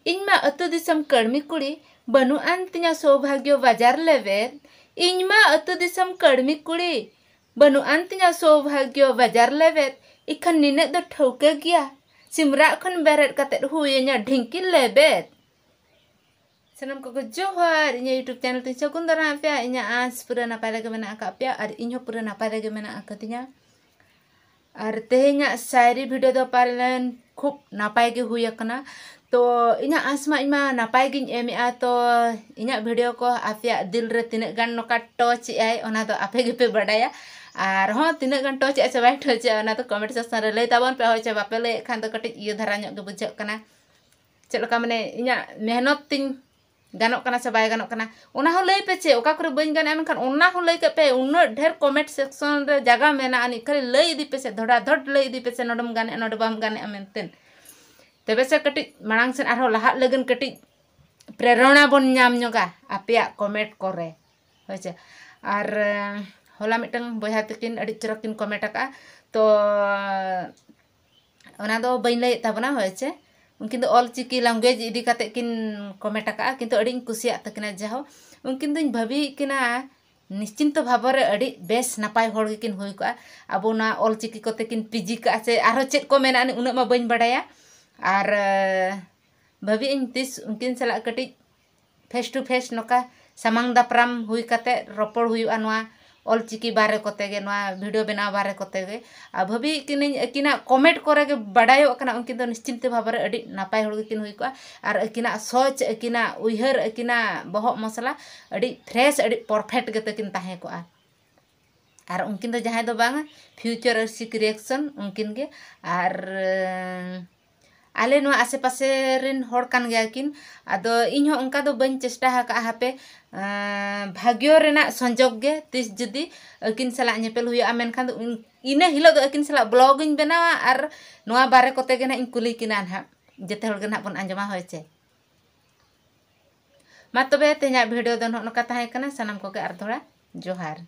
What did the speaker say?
इनमा अतु दिसम कर्मी कुड़ी बनुआन तिnya सौभाग्य बाजार लेवेद इनमा अतु दिसम कर्मी कुड़ी बनुआन तिnya सौभाग्य बाजार लेवेद इखन निने दो ठौके गया सिमरा खन बेरेट कतेट हुयenya ढिंकी लेबेद Senam ko johar inya YouTube channel tin Sakundara apya inya as pura napai lagi mena akapya ar inyo pura napai lagi mena akatinya ar tehnya sairi video do parilen खूब नापाय के हुई कना तो इना आसमा इमा नापाय गिन एमी आ तो इना वीडियो को आपया दिल रे तिने गान नोका टच आय ओना तो आपे गे पे बडाया आर हो तिने गान टच से बाय टच ओना तो कमेंट सेक्शन रे लay ताबन पे होय बापे लay खान तो कटि इयो धारा ᱧᱚᱜ गे बुझाक कना चलका माने इना मेहनत तिन गानोक कना से बाय गानोक कना ओना हो लay पे चे ओका करे बइन गान एमन खान ओना हो लay के पे उन्ना ढेर कमेंट सेक्शन रे जगह मेना अनि खाली लay इदी पे से धड़ा धड़ लay इदी पे से नोडम गाने नोड बाम गाने मेनतेन तबे से कटि मांग से आरो लहा लगन कटि प्रेरणा बन नाम ᱧᱚᱜᱟ आपया कमेंट करे होचे आर होला मिटन बयहा तकिन अडि चरकिन कमेंट का तो ओना दो बइन लay ताबना होचे उनकिन दो ऑल चिकी लैंग्वेज इदी काते किन कमेंट का किंतु अडि कुसिया तकिना जाहो उनकिन दिन भाबी किना निश्चिंत भाबरे अडि बेस नापाय होड़ किन होय को अबोना ऑल चिकी कोते किन पीजी का से आरो चेत को मेना उना मा बइन बडाया आर भाभी इन तिस उनकिन सला कटि फेस टू फेस नोका सामांग दापराम हुई कते रोपड़ हुआ नवा ऑल चिकी बारे कोते गे नवा वीडियो बना बारे कोते गे आ भाभी किन किना कमेंट करे गे बडायो कना उनकिन दो निश्चिंत भाबरे अडि नापाय होड़ किन हुई को आर किना सोच किना उइहर किना बहक मसला अडि फ्रेश अडि परफेक्ट गे तकिन ताहे को आर उनकिन दो जहां दो बांग फ्यूचर रिएक्शन उनकिन गे आर आले नो आसे पासे रिन होड़ कान गया किन आदो इन हो उनका दो बन चेष्टा हका हापे भाग्यो रेना संजोग गे तिस जदी अकिन सला नेपेल हुया मेन खान इने हिलो दो अकिन सला ब्लॉग इन बनावा आर नोआ बारे कोते गे ना इन कुली किनान हा जते होड़ गे ना बन अंजमा होयचे मा तबे तेना वीडियो दो नका ताहे कना सनम को के आर थोड़ा जोहार।